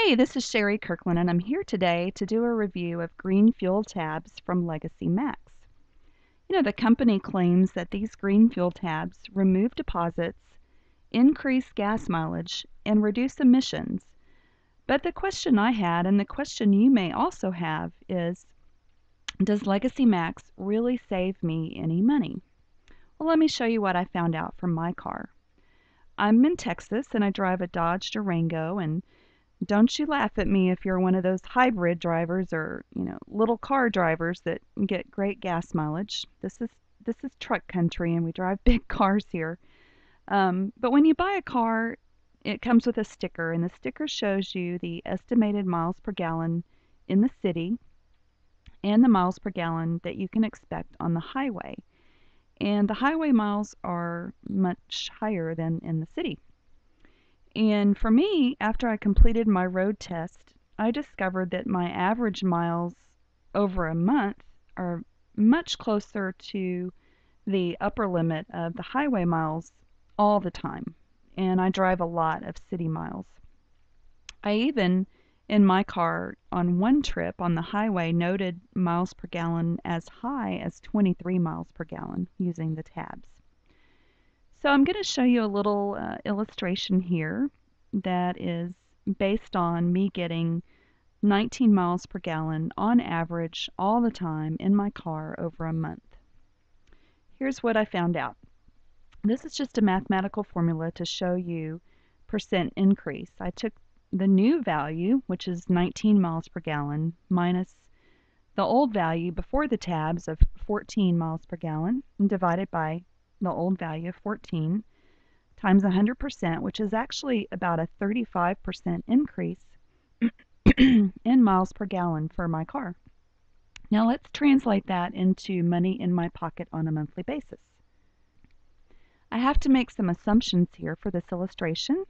Hey, this is Sherri Kirkland, and I'm here today to do a review of green fuel tabs from Legacy Max. The company claims that these green fuel tabs remove deposits, increase gas mileage, and reduce emissions. But the question I had, and the question you may also have, is does Legacy Max really save me any money? Well, let me show you what I found out from my car. I'm in Texas and I drive a Dodge Durango, and don't you laugh at me if you're one of those hybrid drivers or, little car drivers that get great gas mileage. This is truck country and we drive big cars here. But when you buy a car, it comes with a sticker, and the sticker shows you the estimated miles per gallon in the city and the miles per gallon that you can expect on the highway. And the highway miles are much higher than in the city. And for me, after I completed my road test, I discovered that my average miles over a month are much closer to the upper limit of the highway miles all the time. And I drive a lot of city miles. I even, in my car, on one trip on the highway, noted miles per gallon as high as 23 miles per gallon using the tabs. So I'm going to show you a little illustration here that is based on me getting 19 miles per gallon on average all the time in my car over a month. Here's what I found out. This is just a mathematical formula to show you percent increase. I took the new value, which is 19 miles per gallon, minus the old value before the tabs of 14 miles per gallon, and divided by the old value of 14 times 100%, which is actually about a 35% increase in miles per gallon for my car. Now let's translate that into money in my pocket on a monthly basis. I have to make some assumptions here for this illustration.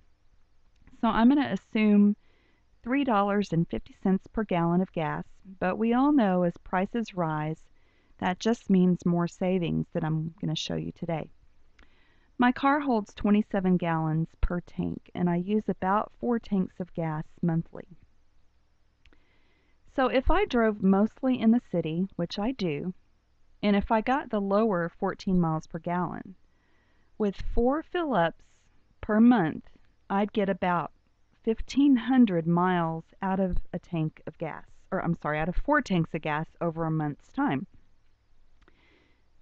So I'm going to assume $3.50 per gallon of gas, but we all know as prices rise, that just means more savings that I'm going to show you today. My car holds 27 gallons per tank, and I use about 4 tanks of gas monthly. So if I drove mostly in the city, which I do, and if I got the lower 14 miles per gallon, with 4 fill-ups per month, I'd get about 1,500 miles out of a tank of gas, or I'm sorry, out of 4 tanks of gas over a month's time.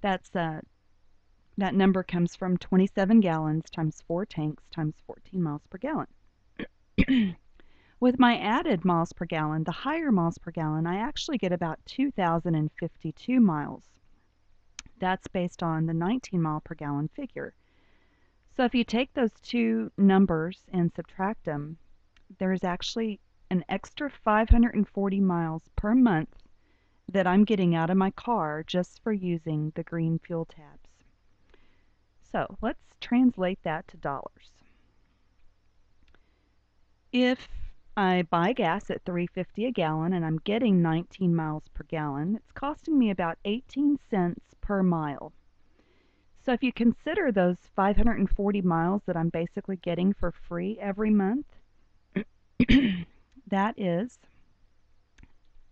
That number comes from 27 gallons times 4 tanks times 14 miles per gallon. With my added miles per gallon, the higher miles per gallon, I actually get about 2,052 miles. That's based on the 19 mile per gallon figure. So if you take those two numbers and subtract them, there's actually an extra 540 miles per month that I'm getting out of my car just for using the green fuel tabs. So let's translate that to dollars. If I buy gas at $3.50 a gallon and I'm getting 19 miles per gallon, it's costing me about 18 cents per mile. So if you consider those 540 miles that I'm basically getting for free every month, that is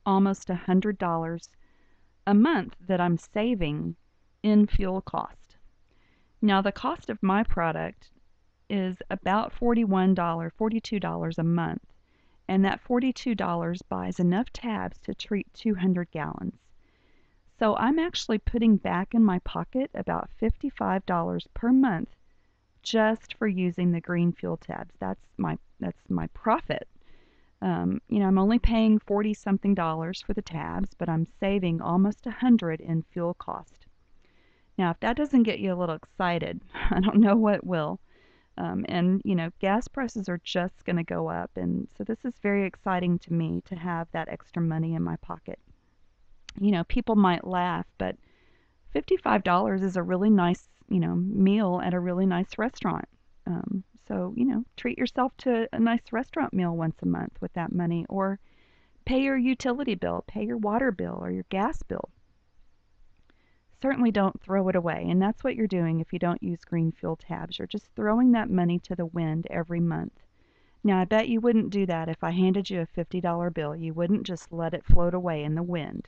almost $100 a month that I'm saving in fuel cost. Now the cost of my product is about $42 a month, and that $42 buys enough tabs to treat 200 gallons. So I'm actually putting back in my pocket about $55 per month just for using the green fuel tabs. That's my profit. I'm only paying 40 something dollars for the tabs, but I'm saving almost 100 in fuel cost. Now, if that doesn't get you a little excited, I don't know what will. Gas prices are just going to go up, and so this is very exciting to me to have that extra money in my pocket. People might laugh, but $55 is a really nice, meal at a really nice restaurant. So, treat yourself to a nice restaurant meal once a month with that money, or pay your utility bill, pay your water bill or your gas bill. Certainly don't throw it away, and that's what you're doing if you don't use green fuel tabs. You're just throwing that money to the wind every month. Now, I bet you wouldn't do that if I handed you a $50 bill. You wouldn't just let it float away in the wind.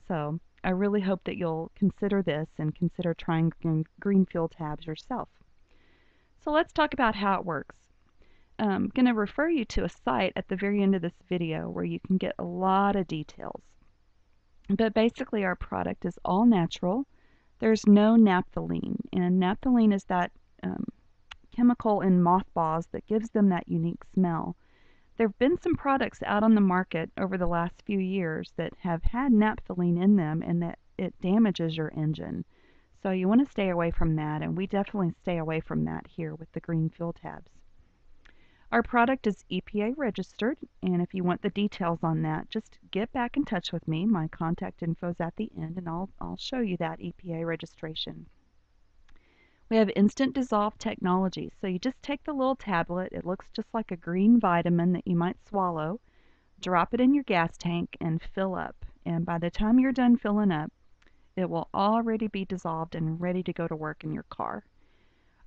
So I really hope that you'll consider this and consider trying green fuel tabs yourself. So let's talk about how it works. I'm going to refer you to a site at the very end of this video where you can get a lot of details. But basically our product is all natural. There's no naphthalene, and naphthalene is that chemical in mothballs that gives them that unique smell. There have been some products out on the market over the last few years that have had naphthalene in them and that it damages your engine. So you want to stay away from that, and we definitely stay away from that here with the green fuel tabs. Our product is EPA registered, and if you want the details on that, just get back in touch with me. My contact info is at the end, and I'll show you that EPA registration. We have instant dissolve technology, so you just take the little tablet. It looks just like a green vitamin that you might swallow. Drop it in your gas tank and fill up. And by the time you're done filling up, it will already be dissolved and ready to go to work in your car.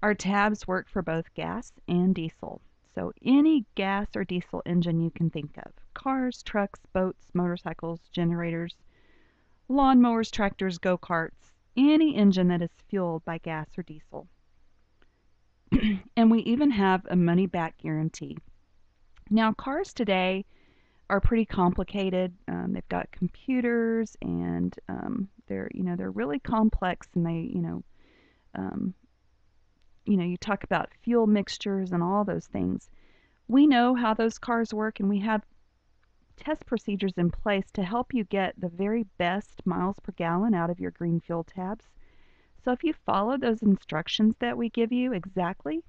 Our tabs work for both gas and diesel. So any gas or diesel engine you can think of. Cars, trucks, boats, motorcycles, generators, lawnmowers, tractors, go-karts, any engine that is fueled by gas or diesel. And we even have a money-back guarantee. Now, cars today are pretty complicated. They've got computers, and they're really complex, and you talk about fuel mixtures and all those things. We know how those cars work, and we have test procedures in place to help you get the very best miles per gallon out of your green fuel tabs. So if you follow those instructions that we give you exactly,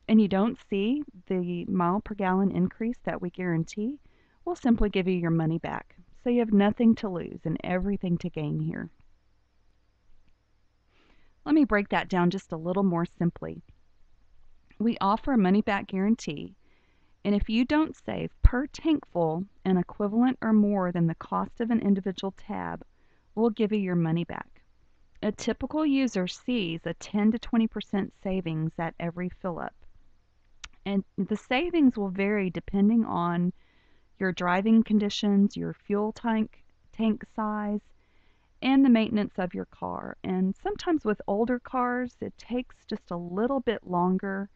and you don't see the mile per gallon increase that we guarantee, we'll simply give you your money back. So you have nothing to lose and everything to gain here. Let me break that down just a little more simply. We offer a money back guarantee, and if you don't save per tankful an equivalent or more than the cost of an individual tab, we'll give you your money back. A typical user sees a 10 to 20% savings at every fill up. And the savings will vary depending on your driving conditions, your fuel tank size, and the maintenance of your car. And sometimes with older cars, it takes just a little bit longer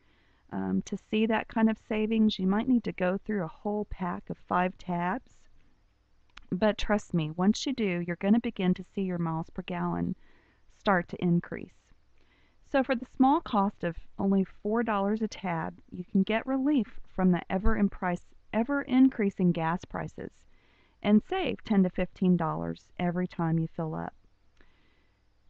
to see that kind of savings. You might need to go through a whole pack of 5 tabs. But trust me, once you do, you're going to begin to see your miles per gallon start to increase. So for the small cost of only $4 a tab, you can get relief from the ever increasing gas prices and save $10 to $15 every time you fill up.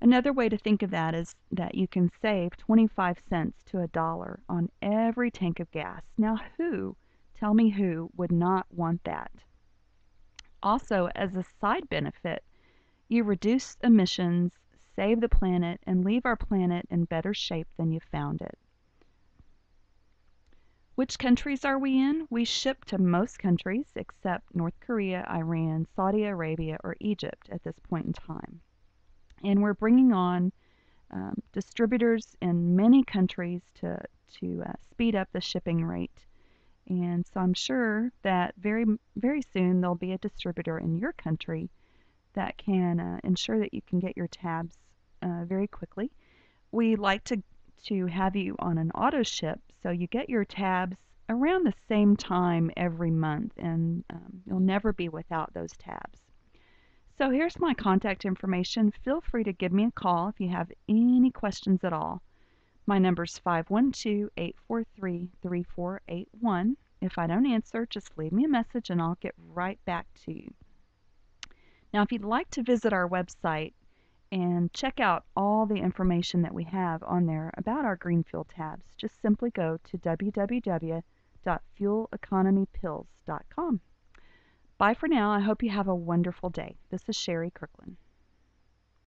Another way to think of that is that you can save 25 cents to $1 on every tank of gas. Now tell me who would not want that? Also, as a side benefit, you reduce emissions, save the planet, and leave our planet in better shape than you found it. Which countries are we in? We ship to most countries except North Korea, Iran, Saudi Arabia, or Egypt at this point in time. And we're bringing on distributors in many countries to speed up the shipping rate. And so I'm sure that very, very soon there'll be a distributor in your country that can ensure that you can get your tabs very quickly. We like to have you on an auto ship, so you get your tabs around the same time every month, and you'll never be without those tabs. So here's my contact information. Feel free to give me a call if you have any questions at all. My number is 512-843-3481. If I don't answer, just leave me a message and I'll get right back to you. Now, if you'd like to visit our website and check out all the information that we have on there about our green fuel tabs, just simply go to www.fueleconomypills.com. Bye for now. I hope you have a wonderful day. This is Sherri Kirkland.